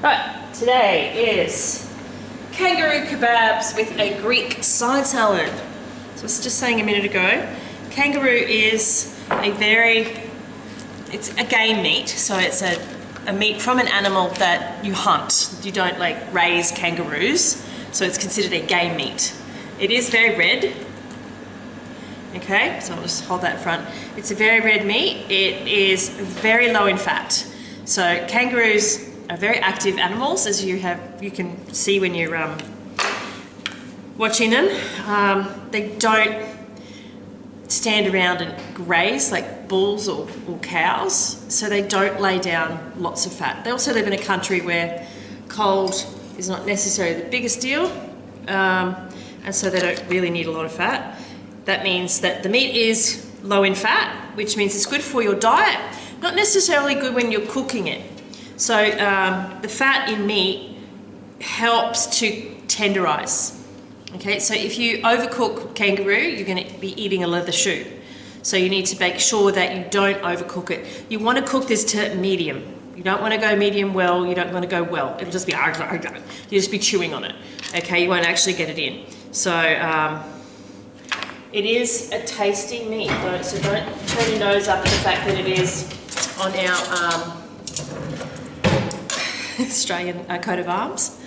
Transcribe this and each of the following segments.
Right, today is kangaroo kebabs with a Greek side salad. So I was just saying a minute ago, kangaroo is it's a game meat, so it's a meat from an animal that you hunt. You don't like raise kangaroos, so it's considered a game meat. It is very red. Okay, so I'll just hold that front. It's a very red meat. It is very low in fat. So kangaroos are very active animals, as you can see when you're watching them. They don't stand around and graze like bulls or cows, so they don't lay down lots of fat. They also live in a country where cold is not necessarily the biggest deal, and so they don't really need a lot of fat. That means that the meat is low in fat, which means it's good for your diet, not necessarily good when you're cooking it. So the fat in meat helps to tenderize. Okay, so if you overcook kangaroo, you're going to be eating a leather shoe. So you need to make sure that you don't overcook it. You want to cook this to medium. You don't want to go medium well, you don't want to go well. It'll just be, you'll just be chewing on it. Okay, you won't actually get it in. So it is a tasty meat though, so don't turn your nose up at the fact that it is on our Australian coat of arms.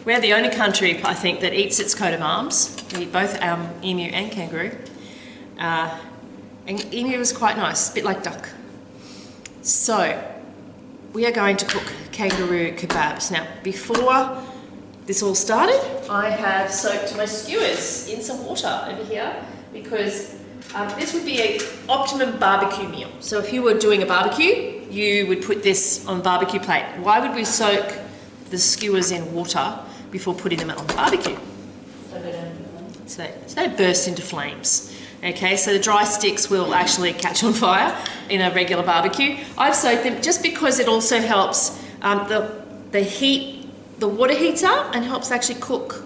We're the only country, I think, that eats its coat of arms. We eat both emu and kangaroo. And emu is quite nice, a bit like duck. So, we are going to cook kangaroo kebabs. Now, before this all started, I have soaked my skewers in some water over here because this would be an optimum barbecue meal. So if you were doing a barbecue, you would put this on a barbecue plate. Why would we soak the skewers in water before putting them on the barbecue? So they don't burst into flames. Okay, so the dry sticks will actually catch on fire in a regular barbecue. I've soaked them just because it also helps the heat, the water heats up and helps actually cook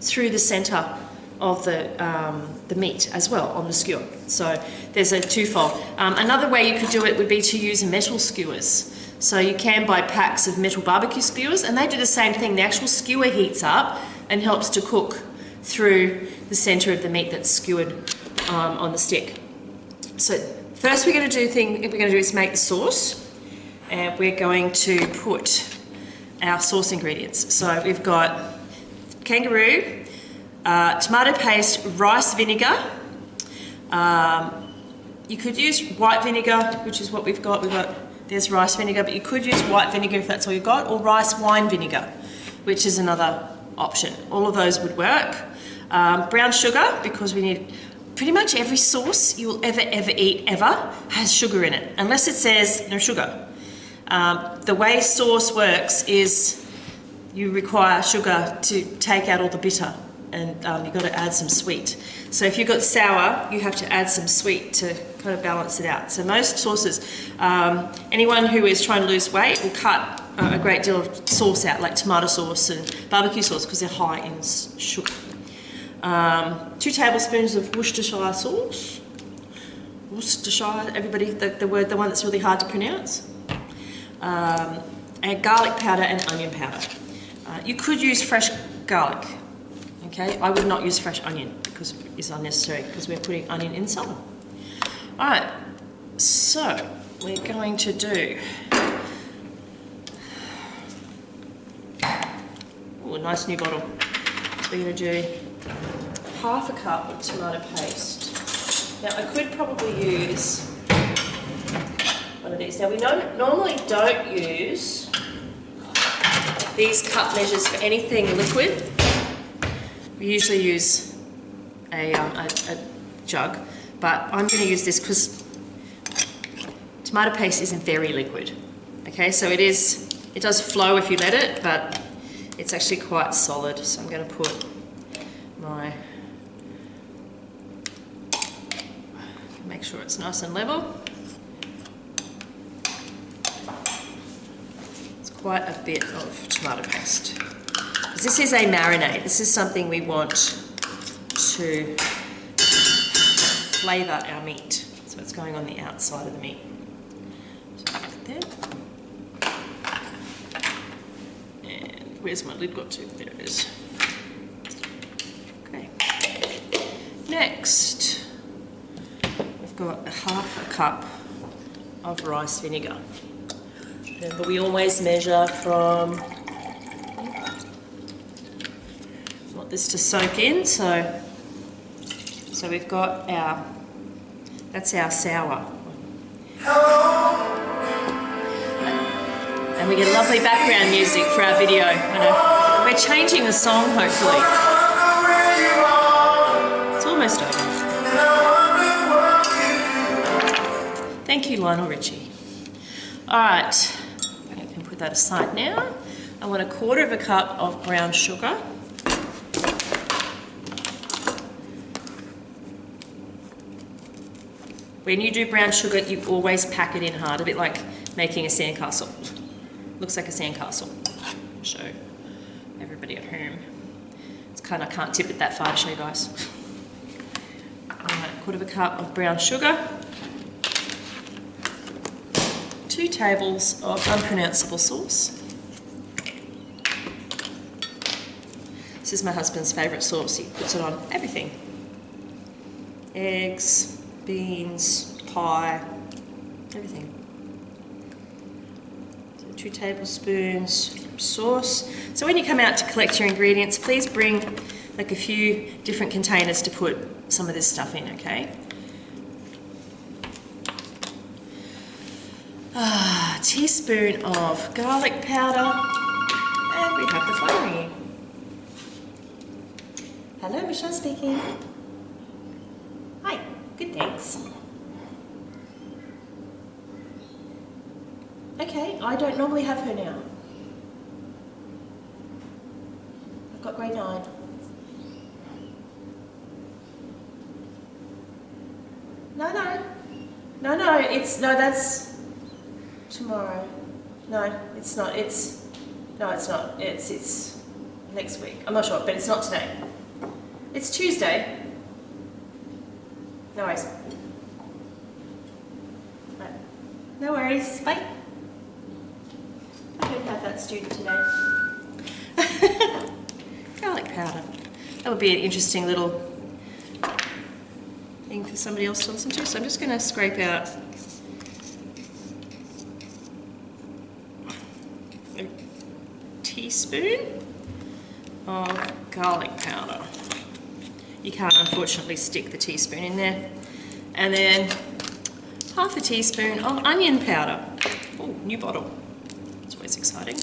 through the center of the meat as well on the skewer. So there's a twofold. Another way you could do it would be to use metal skewers. So you can buy packs of metal barbecue skewers and they do the same thing. The actual skewer heats up and helps to cook through the center of the meat that's skewered on the stick. So first we're going to do is make the sauce, and we're going to put our sauce ingredients. So we've got kangaroo, tomato paste, rice vinegar. You could use white vinegar, which is what we've got. There's rice vinegar, but you could use white vinegar if that's all you've got, or rice wine vinegar, which is another option. All of those would work. Brown sugar, because we need pretty much every sauce you will ever eat ever has sugar in it, unless it says no sugar. The way sauce works is you require sugar to take out all the bitter, and you've got to add some sweet. So if you've got sour, you have to add some sweet to kind of balance it out. So most sauces, anyone who is trying to lose weight will cut a great deal of sauce out, like tomato sauce and barbecue sauce, because they're high in sugar. 2 tablespoons of Worcestershire sauce. Worcestershire, everybody, the one that's really hard to pronounce. And garlic powder and onion powder. You could use fresh garlic. Okay, I would not use fresh onion because it's unnecessary because we're putting onion in salad. All right, so we're going to do a nice new bottle. So we're going to do half a cup of tomato paste. Now I could probably use one of these. Now we normally don't use these cup measures for anything liquid. We usually use a jug, but I'm going to use this because tomato paste isn't very liquid. Okay, so it does flow if you let it, but it's actually quite solid. So I'm going to put make sure it's nice and level. It's quite a bit of tomato paste. This is a marinade. This is something we want to flavour our meat. So it's going on the outside of the meat. So put it there. where's my lid got to? There it is. Okay. Next, we've got half a cup of rice vinegar. Remember, we always measure from, want this to soak in, so we've got our, that's our sour. And we get lovely background music for our video. We're changing the song, hopefully. It's almost over. Thank you, Lionel Richie. All right, I can put that aside now. I want 1/4 cup of brown sugar. When you do brown sugar, you always pack it in hard, a bit like making a sandcastle. Looks like a sandcastle. Show everybody at home. It's kind of, I can't tip it that far to show you guys. All right, 1/4 cup of brown sugar. 2 tables of unpronounceable sauce. This is my husband's favourite sauce. He puts it on everything. Eggs, beans, pie, everything. 2 tablespoons sauce. So when you come out to collect your ingredients, please bring like a few different containers to put some of this stuff in, okay? A teaspoon of garlic powder, and we have the phone ringing. Hello, Michelle speaking. Hi, good, thanks. Okay, I don't normally have her now. I've got grade 9. No, that's tomorrow. No, it's not, it's next week. I'm not sure, but it's not today. It's Tuesday. No worries. Right. No worries, bye. I don't have that student today. Garlic powder. That would be an interesting little thing for somebody else to listen to. So I'm just going to scrape out a teaspoon of garlic powder. You can't unfortunately stick the teaspoon in there. And then half a teaspoon of onion powder. Oh, new bottle. It's always exciting.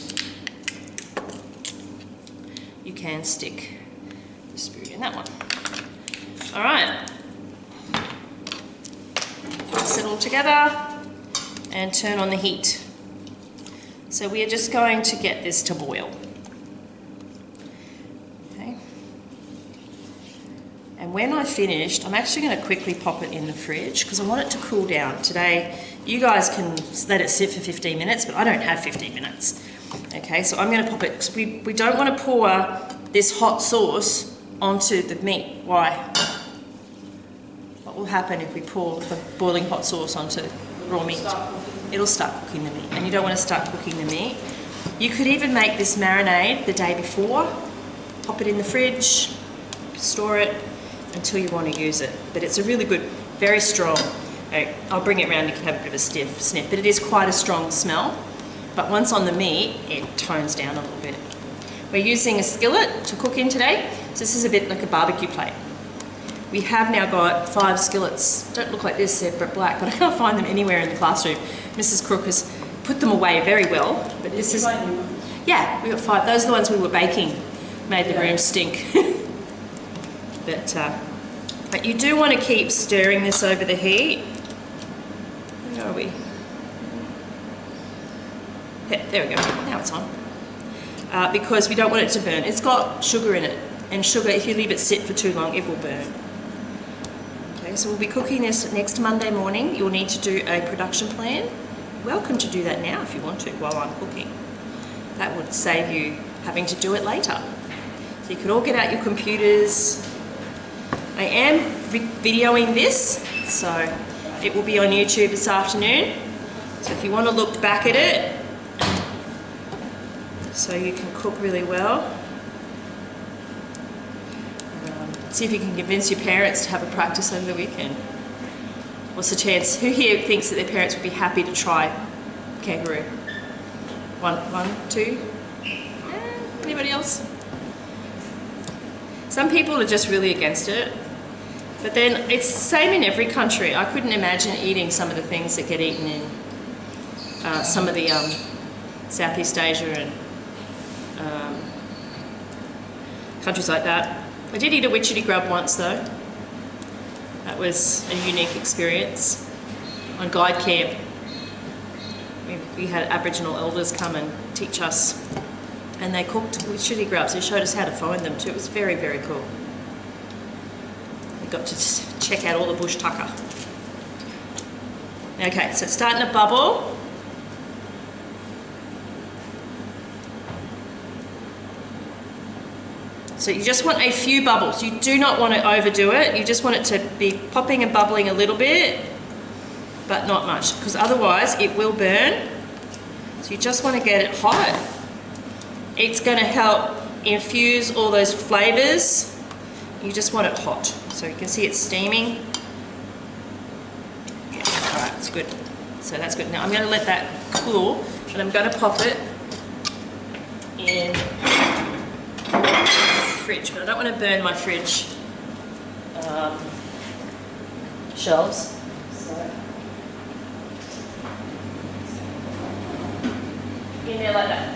You can stick the spoon in that one. All right. Mix it all together and turn on the heat. So we are just going to get this to boil. Okay. And when I've finished, I'm actually going to quickly pop it in the fridge because I want it to cool down. Today, you guys can let it sit for 15 minutes, but I don't have 15 minutes. Okay, so I'm going to pop it, because we don't want to pour this hot sauce onto the meat. Why? What will happen if we pour the boiling hot sauce onto raw meat? It'll start cooking the meat, and you don't want to start cooking the meat. You could even make this marinade the day before, pop it in the fridge, store it until you want to use it. But it's a really good, very strong, I'll bring it around, you can have a bit of a sniff, but it is quite a strong smell. But once on the meat, it tones down a little bit. We're using a skillet to cook in today, so this is a bit like a barbecue plate. We have now got 5 skillets. Don't look like this, they're black, but I can't find them anywhere in the classroom. Mrs. Crook has put them away very well, but this is, yeah, we got 5. Those are the ones we were baking, made the room stink. But you do want to keep stirring this over the heat. Where are we? Yeah, there we go, now it's on. Because we don't want it to burn. It's got sugar in it, and sugar, if you leave it sit for too long, it will burn. Okay, so we'll be cooking this next Monday morning. You'll need to do a production plan. Welcome to do that now if you want to while I'm cooking. That would save you having to do it later. So you could all get out your computers. I am videoing this, so it will be on YouTube this afternoon. So if you want to look back at it, so you can cook really well. See if you can convince your parents to have a practice over the weekend. What's the chance? Who here thinks that their parents would be happy to try kangaroo? One, two? Anybody else? Some people are just really against it. But then it's the same in every country. I couldn't imagine eating some of the things that get eaten in some of the Southeast Asia and countries like that. I did eat a witchetty grub once though. That was a unique experience. On guide camp, we had Aboriginal elders come and teach us, and they cooked witchetty grubs. They showed us how to find them too. It was very, very cool. We got to check out all the bush tucker. Okay, so it's starting to bubble. So you just want a few bubbles. You do not want to overdo it. You just want it to be popping and bubbling a little bit, but not much, because otherwise it will burn. So you just want to get it hot. It's going to help infuse all those flavors. You just want it hot. So you can see it's steaming. Yeah, all right, it's good. So that's good. Now I'm going to let that cool, and I'm going to pop it in fridge, but I don't want to burn my fridge shelves. So in there like that,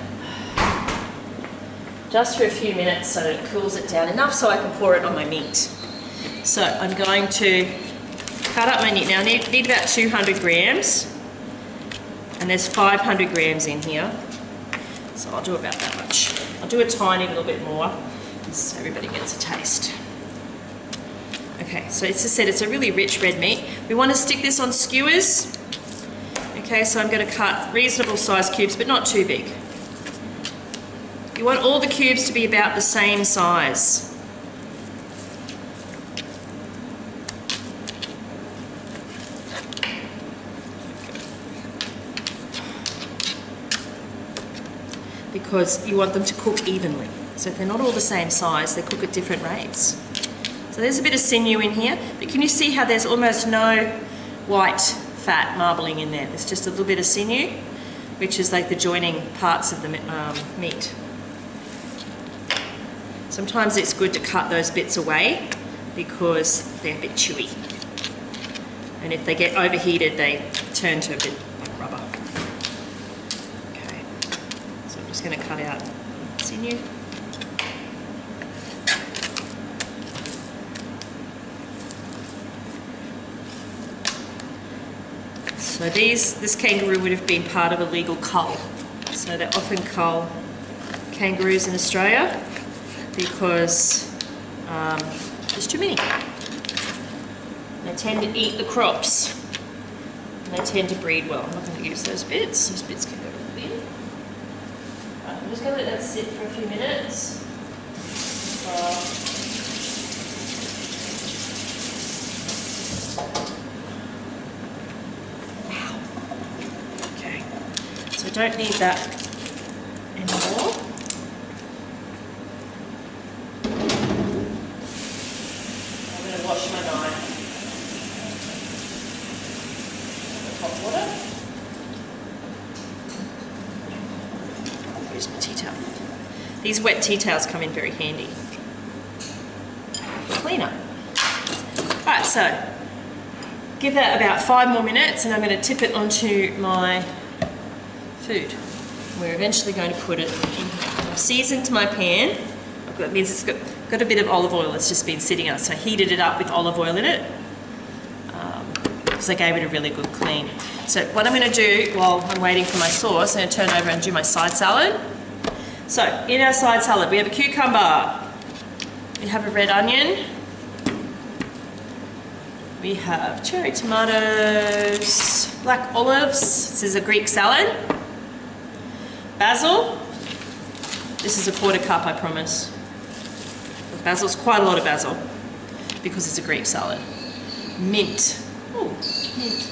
just for a few minutes, so that it cools it down enough so I can pour it on my meat. So I'm going to cut up my meat. Now I need about 200 grams, and there's 500 grams in here, so I'll do about that much. I'll do a tiny little bit more, so everybody gets a taste. Okay, so as I said, it's a really rich red meat. We want to stick this on skewers. Okay, so I'm going to cut reasonable sized cubes, but not too big. You want all the cubes to be about the same size. Because you want them to cook evenly. So if they're not all the same size, they cook at different rates. So there's a bit of sinew in here, but can you see how there's almost no white fat marbling in there? There's just a little bit of sinew, which is like the joining parts of the meat. Sometimes it's good to cut those bits away because they're a bit chewy. And if they get overheated, they turn to a bit like rubber. Okay, so I'm just going to cut out sinew. So this kangaroo would have been part of a legal cull. So they often cull kangaroos in Australia because there's too many. They tend to eat the crops, and they tend to breed well. I'm not going to use those bits. Those bits can go to the bin. I'm just going to let that sit for a few minutes. Okay, so I don't need that anymore. I'm going to wash my knife. Hot water. Here's my tea towel. These wet tea towels come in very handy. Cleaner. Alright, so give that about 5 more minutes and I'm going to tip it onto my food. We're eventually going to put it in. I've seasoned my pan. That means it's got a bit of olive oil that's just been sitting out, so I heated it up with olive oil in it because I gave it a really good clean. So what I'm going to do while I'm waiting for my sauce, I'm going to turn over and do my side salad. So in our side salad we have a cucumber, we have a red onion, we have cherry tomatoes, black olives, this is a Greek salad, basil, this is a 1/4 cup I promise. Basil's quite a lot of basil because it's a Greek salad. Mint. Oh, mint.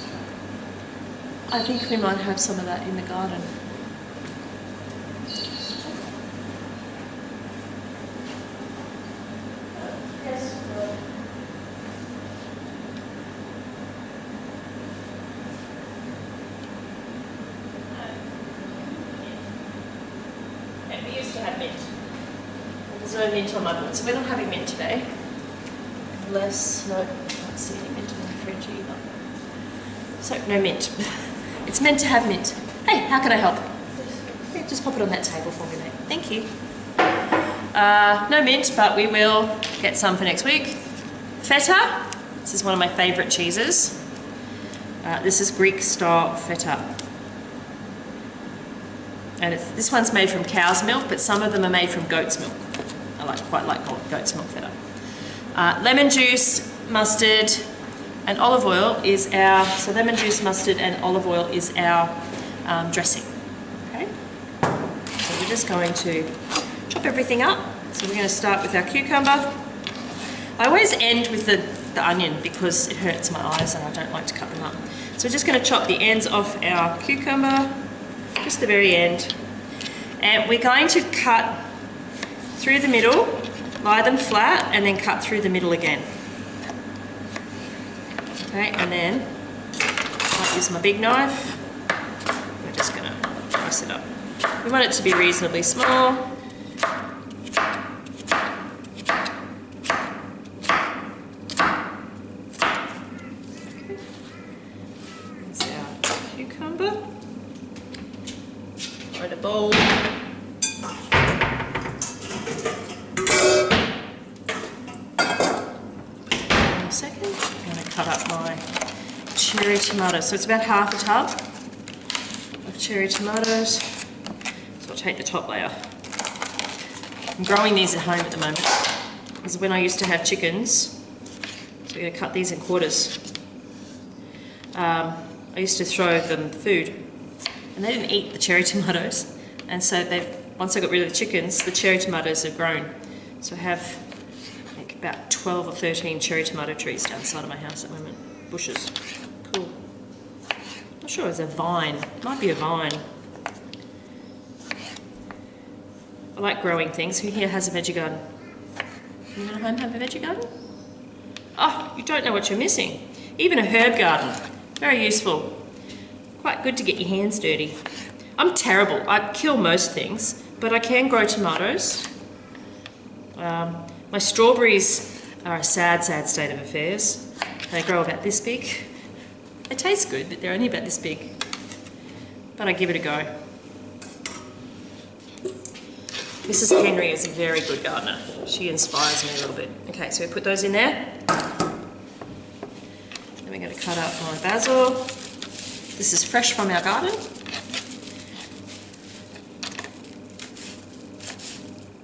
I think we might have some of that in the garden. I used to have mint. There's no mint on my board, so we're not having mint today. Unless, no, I can't see any mint in the fridge either. So, no mint. It's meant to have mint. Hey, how can I help? Yeah, just pop it on that table for me, mate. Thank you. No mint, but we will get some for next week. Feta. This is one of my favourite cheeses. This is Greek style feta. And this one's made from cow's milk, but some of them are made from goat's milk. I quite like goat's milk feta. Lemon juice, mustard, and olive oil is our, so lemon juice, mustard, and olive oil is our dressing. Okay? So we're just going to chop everything up. So we're going to start with our cucumber. I always end with the onion because it hurts my eyes and I don't like to cut them up. So we're just going to chop the ends off our cucumber, just the very end. And we're going to cut through the middle, lie them flat, and then cut through the middle again. Okay, and then I use my big knife. We're just going to slice it up. We want it to be reasonably small. In a bowl. One second. I'm going to cut up my cherry tomatoes. So it's about half a tub of cherry tomatoes. So I'll take the top layer. I'm growing these at home at the moment because when I used to have chickens, so we're going to cut these in quarters. I used to throw them food. And they didn't eat the cherry tomatoes, and so once I got rid of the chickens, the cherry tomatoes have grown. So I have like about 12 or 13 cherry tomato trees down the side of my house at the moment. Bushes. Cool. Not sure it's a vine. It might be a vine. I like growing things. Who here has a veggie garden? Anyone at home have a veggie garden? Oh, you don't know what you're missing. Even a herb garden. Very useful. Quite good to get your hands dirty. I'm terrible. I kill most things, but I can grow tomatoes. My strawberries are a sad, sad state of affairs. They grow about this big. They taste good, but they're only about this big. But I give it a go. Mrs. Henry is a very good gardener. She inspires me a little bit. Okay, so we put those in there. Then we're going to cut up my basil. This is fresh from our garden.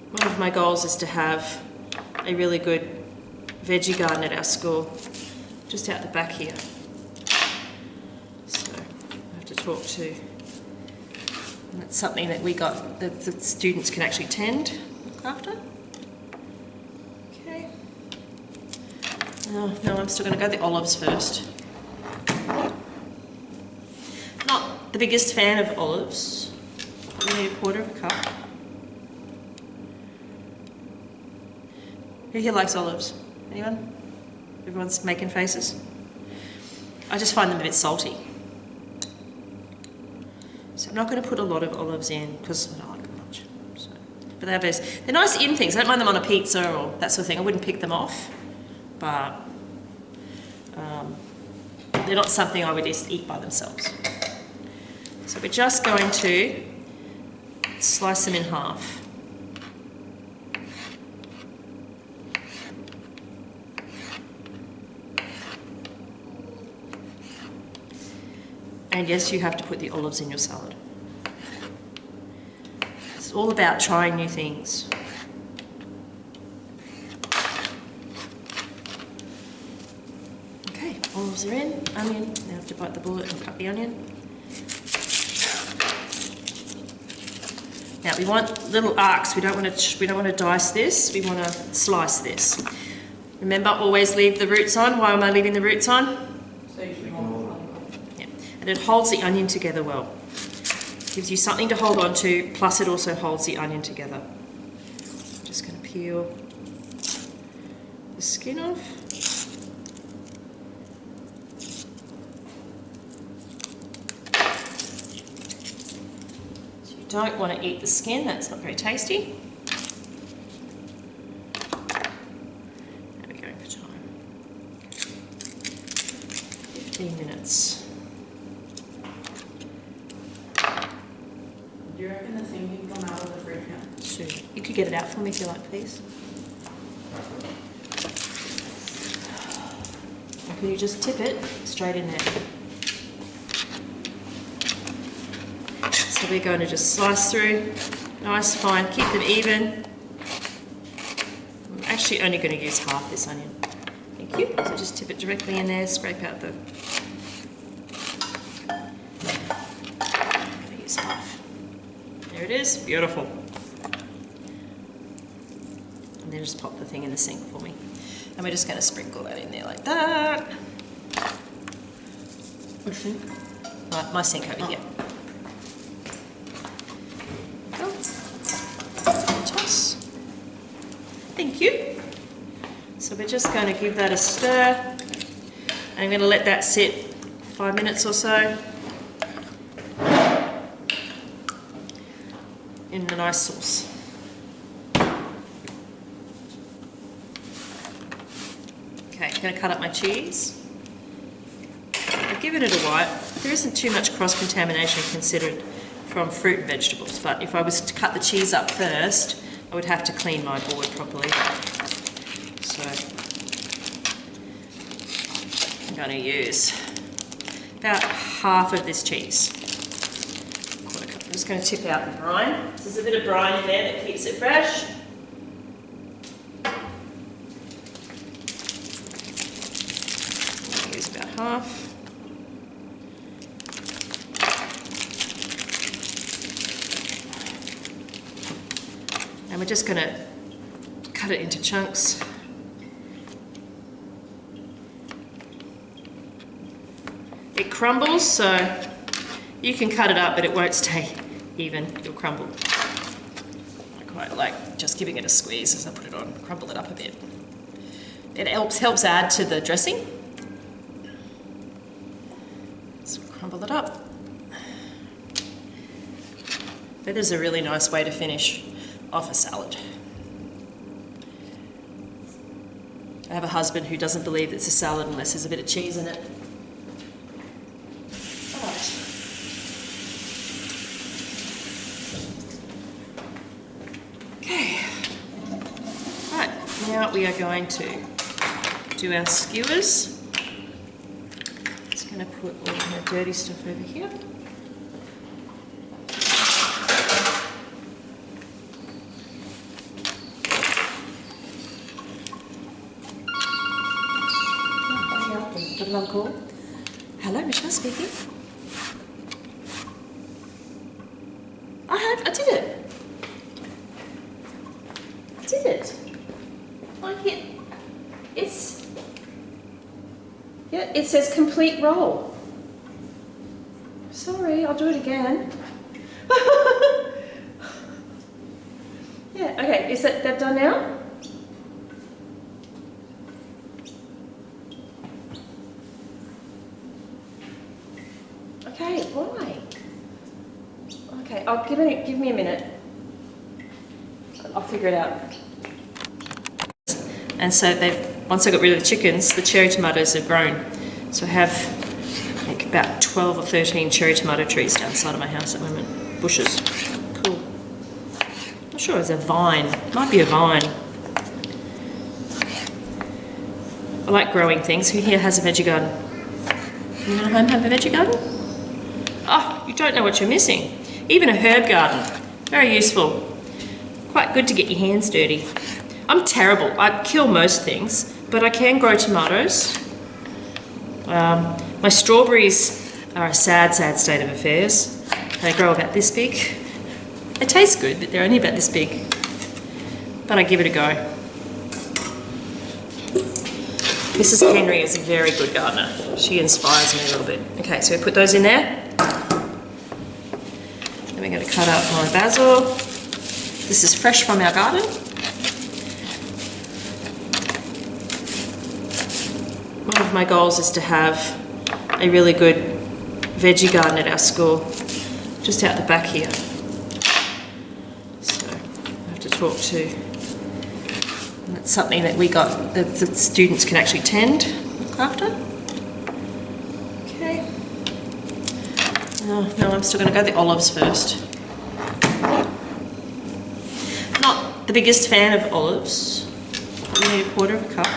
One of my goals is to have a really good veggie garden at our school, just out the back here. So I have to talk to, and that's something that we got, that the students can actually look after. Okay. Oh, no, I'm still going to go the olives first. The biggest fan of olives. We need a quarter of a cup. Who here likes olives? Anyone? Everyone's making faces? I just find them a bit salty. So I'm not going to put a lot of olives in because I don't like them much. So, but they're nice in things. I don't mind them on a pizza or that sort of thing. I wouldn't pick them off, but they're not something I would just eat by themselves. So we're just going to slice them in half. And yes, you have to put the olives in your salad. It's all about trying new things. Okay, olives are in, onion. Now I have to bite the bullet and cut the onion. Now we want little arcs. We don't want to dice this. We want to slice this. Remember, always leave the roots on. Why am I leaving the roots on? Yeah, and it holds the onion together well. Gives you something to hold on to. Plus, it also holds the onion together. I'm just going to peel the skin off. don't want to eat the skin, that's not very tasty. There we go for time. 15 minutes. Do you reckon the thing can come out of the fridge now? Soon. You could get it out for me if you like, please. Or can you just tip it straight in there? So we're going to just slice through, nice, fine, keep them even. I'm actually only going to use half this onion. Thank you. So just tip it directly in there, scrape out the... I'm going to use half. There it is, beautiful. And then just pop the thing in the sink for me. And we're just going to sprinkle that in there like that. Which sink? My sink over here. Toss. Thank you. So we're just going to give that a stir. I'm going to let that sit 5 minutes or so in the nice sauce. Okay, I'm going to cut up my cheese. I've given it a wipe. There isn't too much cross-contamination considered from fruit and vegetables, but if I was to cut the cheese up first, I would have to clean my board properly. So I'm going to use about half of this cheese. I'm just going to tip out the brine. There's a bit of brine in there that keeps it fresh. I'll use about half. And we're just going to cut it into chunks. It crumbles, so you can cut it up, but it won't stay even. It'll crumble. I quite like just giving it a squeeze as I put it on. Crumble it up a bit. It helps add to the dressing. So crumble it up. But there's a really nice way to finish off a salad. I have a husband who doesn't believe it's a salad unless there's a bit of cheese in it. Right. Okay. Right, now we are going to do our skewers. Just going to put all the dirty stuff over here. Call. Hello, Michelle speaking. I did it. I did it. I hit. It says complete roll. Sorry, I'll do it again. Yeah, okay, is that done now? Okay, why? Okay, give me a minute. I'll figure it out. And so once I got rid of the chickens, the cherry tomatoes have grown. So I have, I think, about 12 or 13 cherry tomato trees outside of my house at the moment. Bushes. Cool. Not sure it's a vine. Might be a vine. I like growing things. Who here has a veggie garden? You at home have a veggie garden? Oh, you don't know what you're missing. Even a herb garden. Very useful. Quite good to get your hands dirty. I'm terrible. I kill most things, but I can grow tomatoes. My strawberries are a sad, sad state of affairs. They grow about this big. They taste good, but they're only about this big. But I give it a go. Mrs. Henry is a very good gardener. She inspires me a little bit. Okay, so we put those in there. Then we're going to cut up my basil. This is fresh from our garden. One of my goals is to have a really good veggie garden at our school, just out the back here. talk to. And it's something that we got, that the students can actually look after. Okay. Oh, no, I'm still going to go the olives first. Not the biggest fan of olives. We need 1/4 of a cup.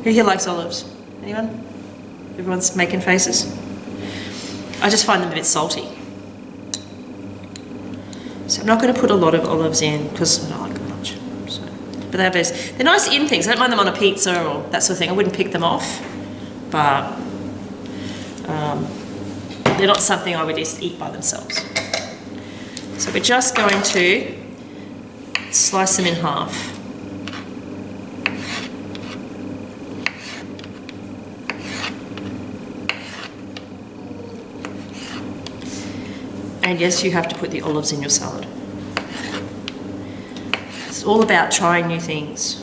Who here likes olives? Anyone? Everyone's making faces. I just find them a bit salty. So I'm not going to put a lot of olives in because I don't like them much. So, but they're nice in things. I don't mind them on a pizza or that sort of thing. I wouldn't pick them off, but they're not something I would just eat by themselves. So we're just going to slice them in half. And yes, you have to put the olives in your salad. It's all about trying new things.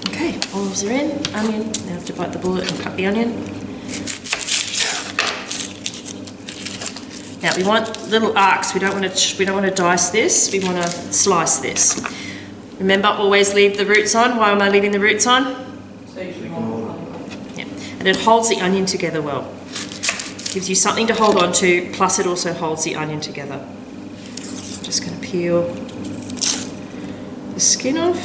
Okay, olives are in, onion. Now I have to bite the bullet and cut the onion. Now we want little arcs. We don't want to dice this. We want to slice this. Remember, always leave the roots on. Why am I leaving the roots on? And it holds the onion together well. Gives you something to hold on to, plus it also holds the onion together. I'm just going to peel the skin off.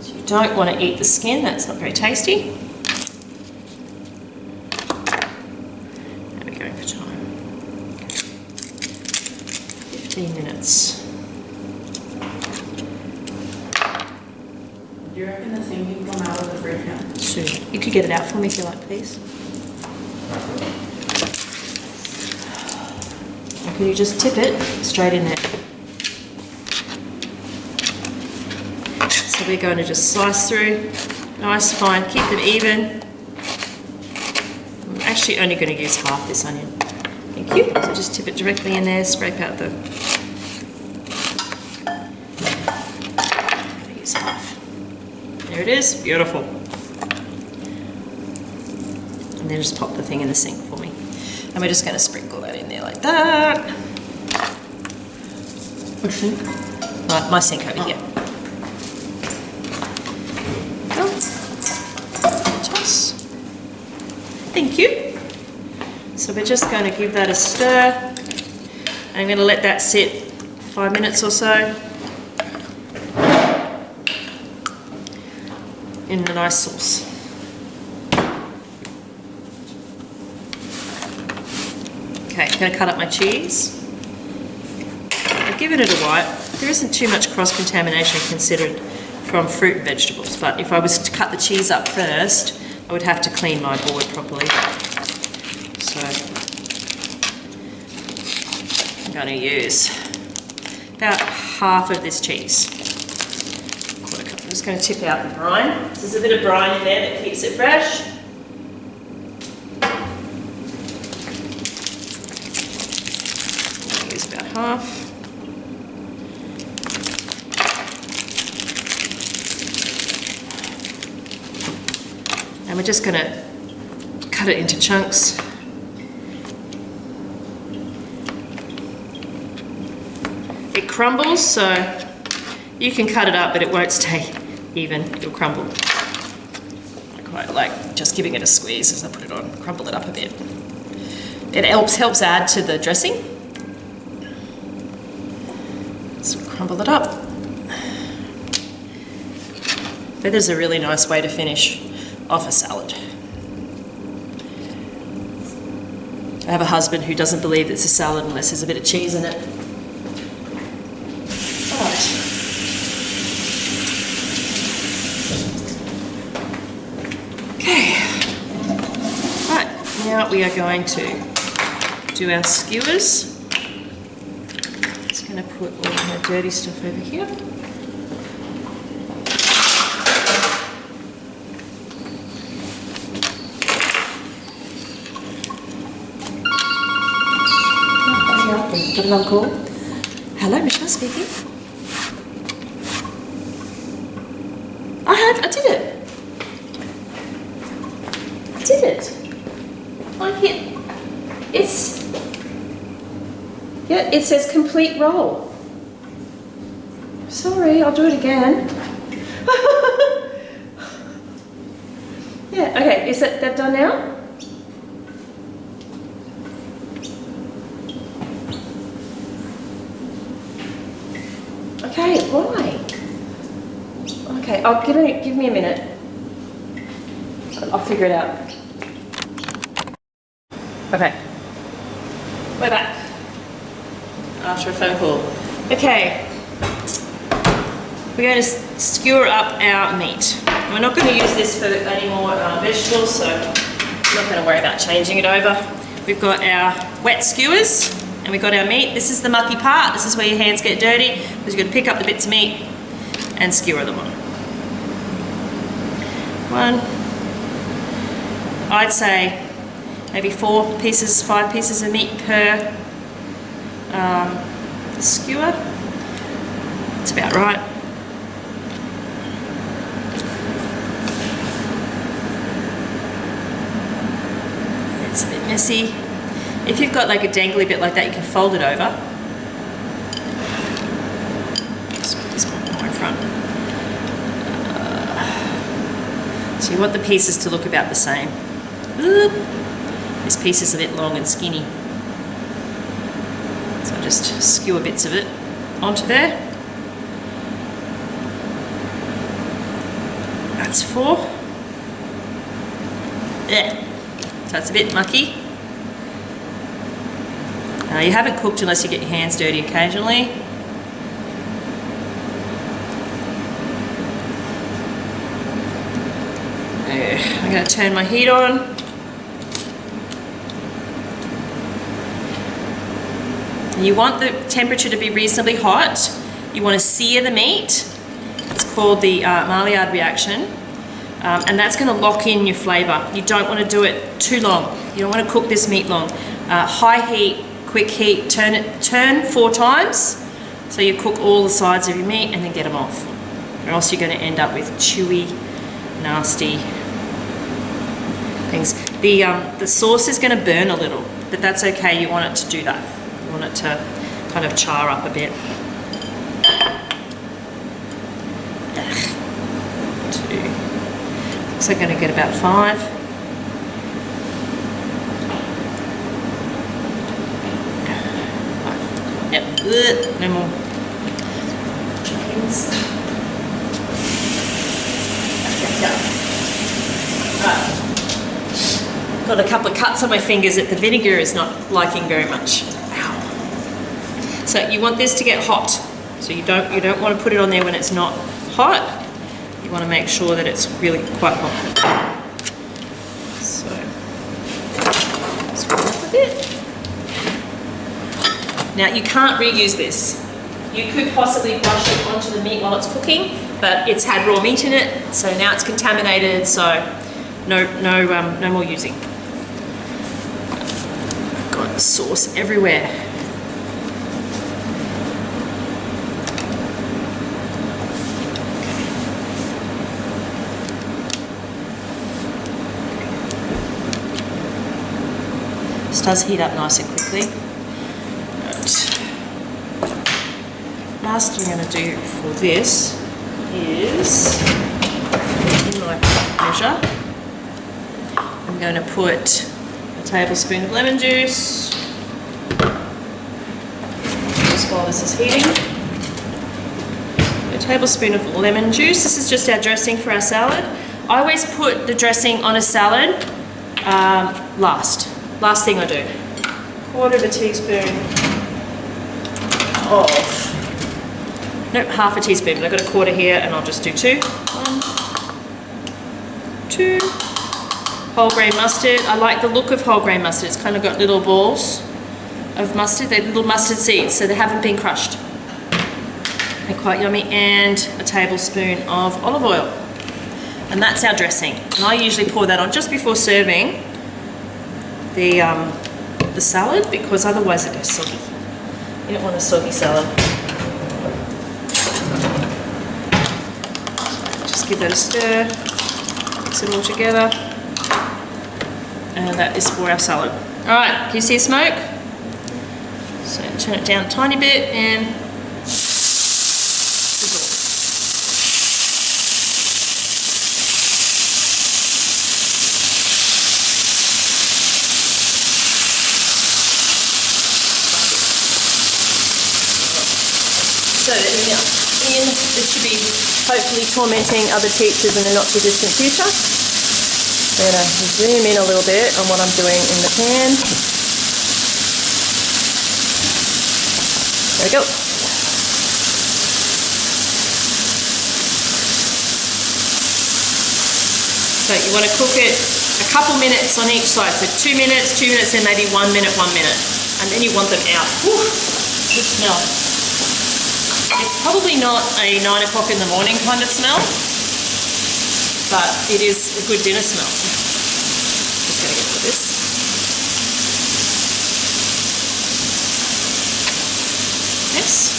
So you don't want to eat the skin, that's not very tasty. How are we going for time? 15 minutes. Do you reckon the thing can come out of the fridge now? Sure. You could get it out for me if you like, please. Or can you just tip it straight in there? So we're going to just slice through. Nice, fine. Keep them even. I'm actually only going to use half this onion. Thank you. So just tip it directly in there, scrape out the... use half. There it is, beautiful. And then just pop the thing in the sink for me. And we're just going to sprinkle that in there like that. Which sink? Right, my sink over here. Toss. Thank you. So we're just going to give that a stir. And I'm going to let that sit 5 minutes or so. In the nice sauce. Okay, I'm going to cut up my cheese. I've given it a white. There isn't too much cross-contamination considered from fruit and vegetables, but if I was to cut the cheese up first, I would have to clean my board properly. So I'm going to use about half of this cheese. I'm just going to tip out the brine. There's a bit of brine in there that keeps it fresh. I'll use about half. And we're just going to cut it into chunks. It crumbles, so you can cut it up, but it won't stay even. It'll crumble. I quite like just giving it a squeeze as I put it on. Crumble it up a bit. It helps add to the dressing. So crumble it up. But there's a really nice way to finish off a salad. I have a husband who doesn't believe it's a salad unless there's a bit of cheese in it. Now we are going to do our skewers. Just going to put all my dirty stuff over here. Got another call. Hello, Michelle speaking. I did it. I did it. I hit. Yeah, it says complete roll. Sorry, I'll do it again. Yeah, okay, is that done now? Okay, why? Okay, give me a minute. I'll figure it out. Okay, we're back after a phone call. Okay, we're going to skewer up our meat. We're not going to use this for any more vegetables, so I'm not going to worry about changing it over. We've got our wet skewers and we've got our meat. This is the mucky part. This is where your hands get dirty because you've got to pick up the bits of meat and skewer them on. I'd say maybe 5 pieces of meat per skewer. That's about right. It's a bit messy. If you've got like a dangly bit like that, you can fold it over. Let's put this one more in front. So you want the pieces to look about the same. Oop. This piece is a bit long and skinny. So I just skewer bits of it onto there. That's 4. Yeah. So it's a bit mucky. You haven't cooked unless you get your hands dirty occasionally. I'm going to turn my heat on. You want the temperature to be reasonably hot. You want to sear the meat. It's called the Maillard reaction. And that's going to lock in your flavour. You don't want to do it too long. You don't want to cook this meat long. High heat, quick heat, turn 4 times. So you cook all the sides of your meat and then get them off. Or else you're going to end up with chewy, nasty things. The sauce is going to burn a little, but that's okay. You want it to do that. You want it to kind of char up a bit. 2. So I'm going to get about 5. Yep. No more chickens. Right. Got a couple of cuts on my fingers that the vinegar is not liking very much. Ow. So you want this to get hot. So you don't want to put it on there when it's not hot. You want to make sure that it's really quite hot. So screw up a bit. Now you can't reuse this. You could possibly brush it onto the meat while it's cooking, but it's had raw meat in it, so now it's contaminated. So no more using. I've got sauce everywhere. This does heat up nice and quickly. Right. Last thing I'm going to do for this is, in my measure, I'm going to put a tablespoon of lemon juice, just while this is heating. A tablespoon of lemon juice. This is just our dressing for our salad. I always put the dressing on a salad last thing I do. 1/4 teaspoon of, nope, 1/2 teaspoon, but I've got a 1/4 here and I'll just do 2. 1, 2. Whole grain mustard. I like the look of whole grain mustard. It's kind of got little balls of mustard. They're little mustard seeds, so they haven't been crushed. They're quite yummy. And a tablespoon of olive oil. And that's our dressing. And I usually pour that on just before serving the salad, because otherwise it goes soggy. You don't want a soggy salad. Just Just give that a stir, mix it all together. And that is for our salad. All right, can you see smoke? So turn it down a tiny bit and sizzle. So this should be hopefully tormenting other teachers in the not too distant future. I'm going to zoom in a little bit on what I'm doing in the pan. There we go. So you want to cook it a couple minutes on each side. So 2 minutes, 2 minutes, and maybe 1 minute, 1 minute. And then you want them out. Whew, good smell. It's probably not a 9 o'clock in the morning kind of smell, but it is a good dinner smell. Just going to get rid of this. Yes.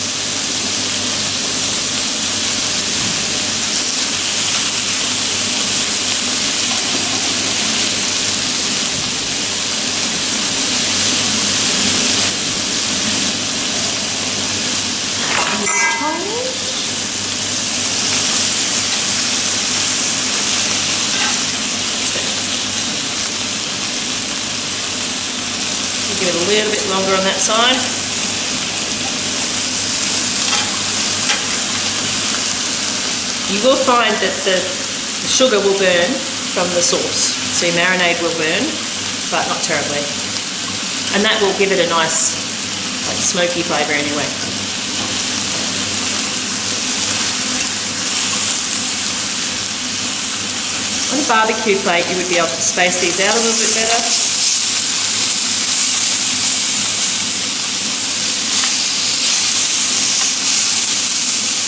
Give it a little bit longer on that side. You will find that the sugar will burn from the sauce, so your marinade will burn, but not terribly. And that will give it a nice, like, smoky flavour anyway. On a barbecue plate, you would be able to space these out a little bit better.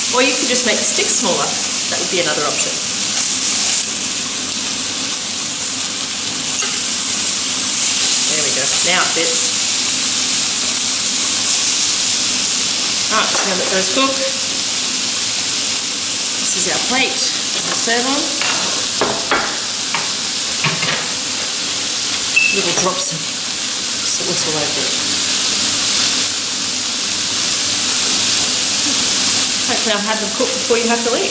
Or you could just make the sticks smaller. That would be another option. There we go. Now it fits. Alright, now let those cook. This is our plate to serve on. Little drops of sauce all over it. Hopefully I'll have them cooked before you have to leave.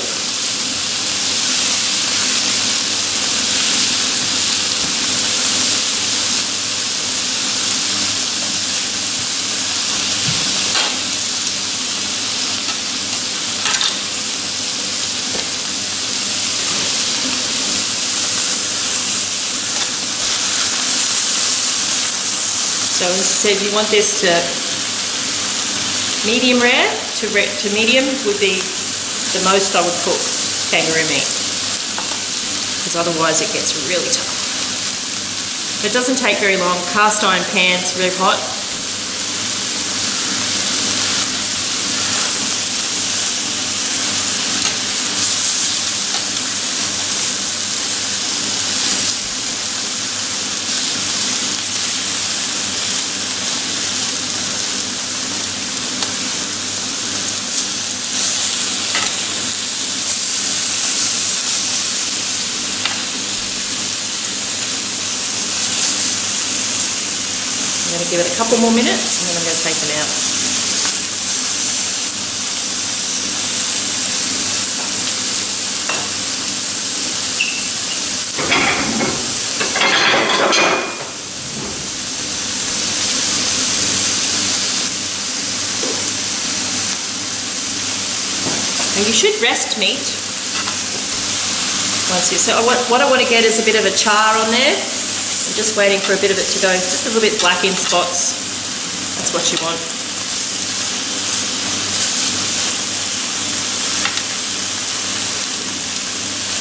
So as I said, you want this to medium rare to medium would be the most I would cook kangaroo meat, because otherwise it gets really tough. It doesn't take very long. Cast iron pan's very hot. I'm going to give it a couple more minutes and then I'm going to take them out. And you should rest meat once you. So what I want to get is a bit of a char on there. I'm just waiting for a bit of it to go just a little bit black in spots. That's what you want.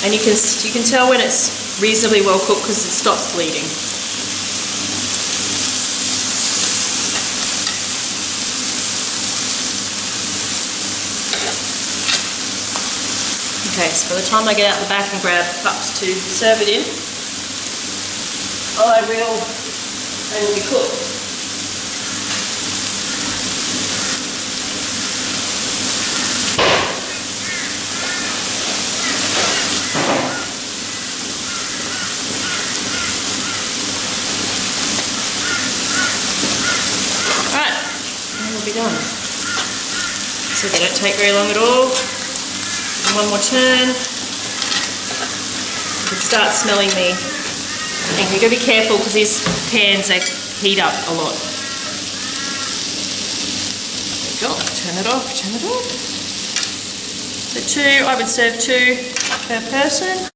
And you can tell when it's reasonably well cooked because it stops bleeding. Okay, so by the time I get out the back and grab cups to serve it in, they will be cooked. be done. So they don't take very long at all. And one more turn. You can start smelling the thing. You've got to be careful because these pans, they heat up a lot. There you go. Turn it off, turn it off. So I would serve 2 per person.